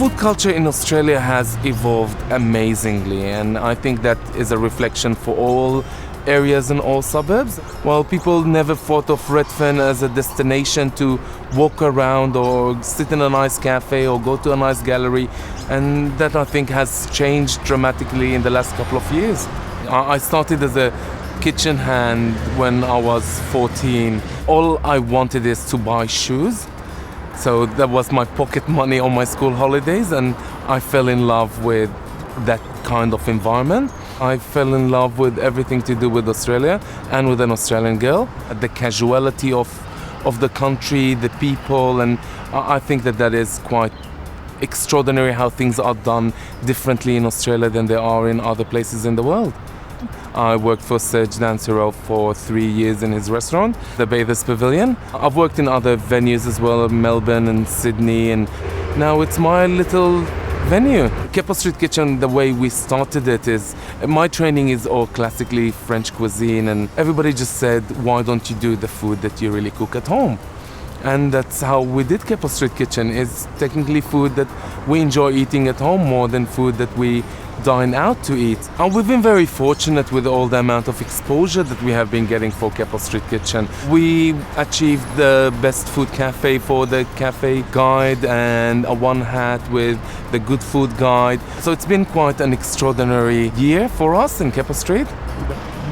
food culture in Australia has evolved amazingly, and I think that is a reflection for all areas and all suburbs. Well, people never thought of Redfern as a destination to walk around or sit in a nice cafe or go to a nice gallery, and that I think has changed dramatically in the last couple of years. I started as a kitchen hand when I was 14. All I wanted is to buy shoes. So that was my pocket money on my school holidays, and I fell in love with that kind of environment. I fell in love with everything to do with Australia and with an Australian girl. The casuality of the country, the people, and I think that is quite extraordinary how things are done differently in Australia than they are in other places in the world. I worked for Serge Dansereau for 3 years in his restaurant, the Bathers Pavilion. I've worked in other venues as well, Melbourne and Sydney, and now it's my little venue. Kepos Street Kitchen, the way we started it is, my training is all classically French cuisine, and everybody just said, why don't you do the food that you really cook at home? And that's how we did Kepos Street Kitchen. It's technically food that we enjoy eating at home more than food that we dine out to eat. And we've been very fortunate with all the amount of exposure that we have been getting for Kepos Street Kitchen. We achieved the best food cafe for the cafe guide and a one hat with the good food guide. So it's been quite an extraordinary year for us in Kepos Street.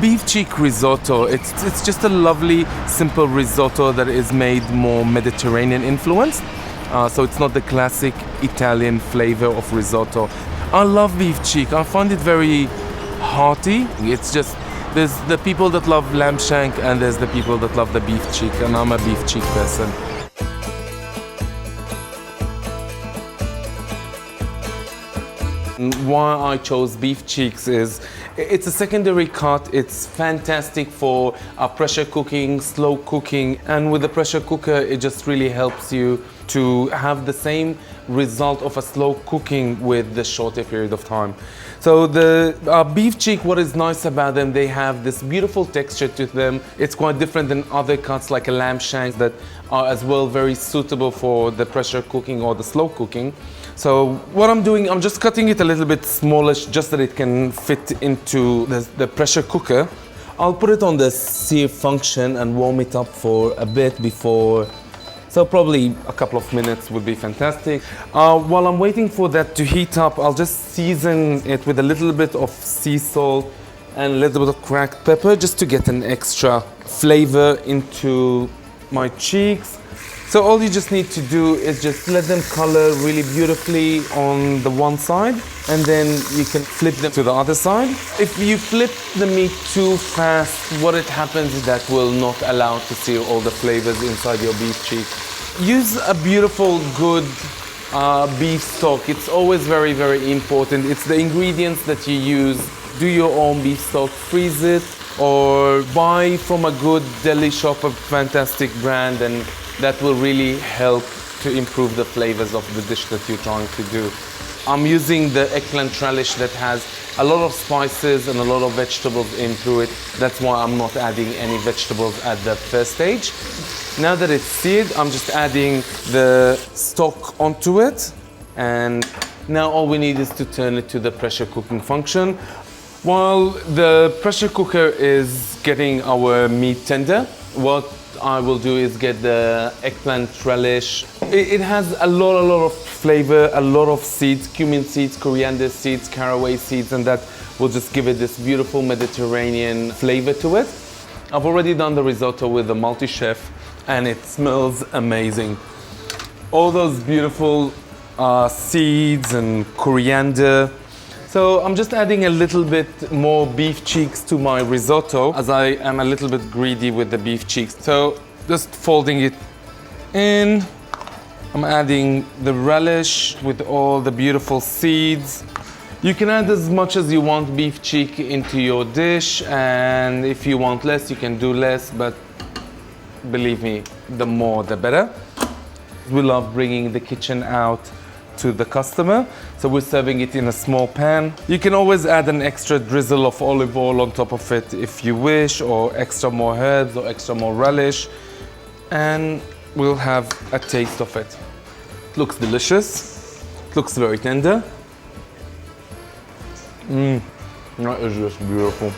Beef Cheek Risotto, it's just a lovely, simple risotto that is made more Mediterranean influenced. So it's not the classic Italian flavor of risotto. I love beef cheek. I find it very hearty. It's just, there's the people that love lamb shank and there's the people that love the beef cheek, and I'm a beef cheek person. Why I chose beef cheeks is it's a secondary cut. It's fantastic for pressure cooking, slow cooking, and with the pressure cooker it just really helps you to have the same result of a slow cooking with the shorter period of time. So the beef cheek, what is nice about them, they have this beautiful texture to them. It's quite different than other cuts like a lamb shank that are as well very suitable for the pressure cooking or the slow cooking. So what I'm doing, I'm just cutting it a little bit smallish just that it can fit into the pressure cooker. I'll put it on the sear function and warm it up for a bit before. So probably a couple of minutes would be fantastic. While I'm waiting for that to heat up, I'll just season it with a little bit of sea salt and a little bit of cracked pepper just to get an extra flavor into my cheeks. So all you just need to do is just let them color really beautifully on the one side, and then you can flip them to the other side. If you flip the meat too fast, what it happens is that will not allow to see all the flavors inside your beef cheek. Use a beautiful, good beef stock. It's always very, very important. It's the ingredients that you use. Do your own beef stock, freeze it, or buy from a good deli shop, a fantastic brand, and that will really help to improve the flavors of the dish that you're trying to do. I'm using the eggplant relish that has a lot of spices and a lot of vegetables into it. That's why I'm not adding any vegetables at the first stage. Now that it's seared, I'm just adding the stock onto it. And now all we need is to turn it to the pressure cooking function. While the pressure cooker is getting our meat tender, what I will do is get the eggplant relish. It has a lot of flavor, a lot of seeds, cumin seeds, coriander seeds, caraway seeds, and that will just give it this beautiful Mediterranean flavor to it. I've already done the risotto with the multi-chef and it smells amazing. All those beautiful seeds and coriander. So I'm just adding a little bit more beef cheeks to my risotto, as I am a little bit greedy with the beef cheeks. So just folding it in. I'm adding the relish with all the beautiful seeds. You can add as much as you want beef cheek into your dish, and if you want less, you can do less, but believe me, the more the better. We love bringing the kitchen out to the customer, so we're serving it in a small pan. You can always add an extra drizzle of olive oil on top of it if you wish, or extra more herbs or extra more relish, and we'll have a taste of it. It looks delicious. It looks very tender. That is just beautiful.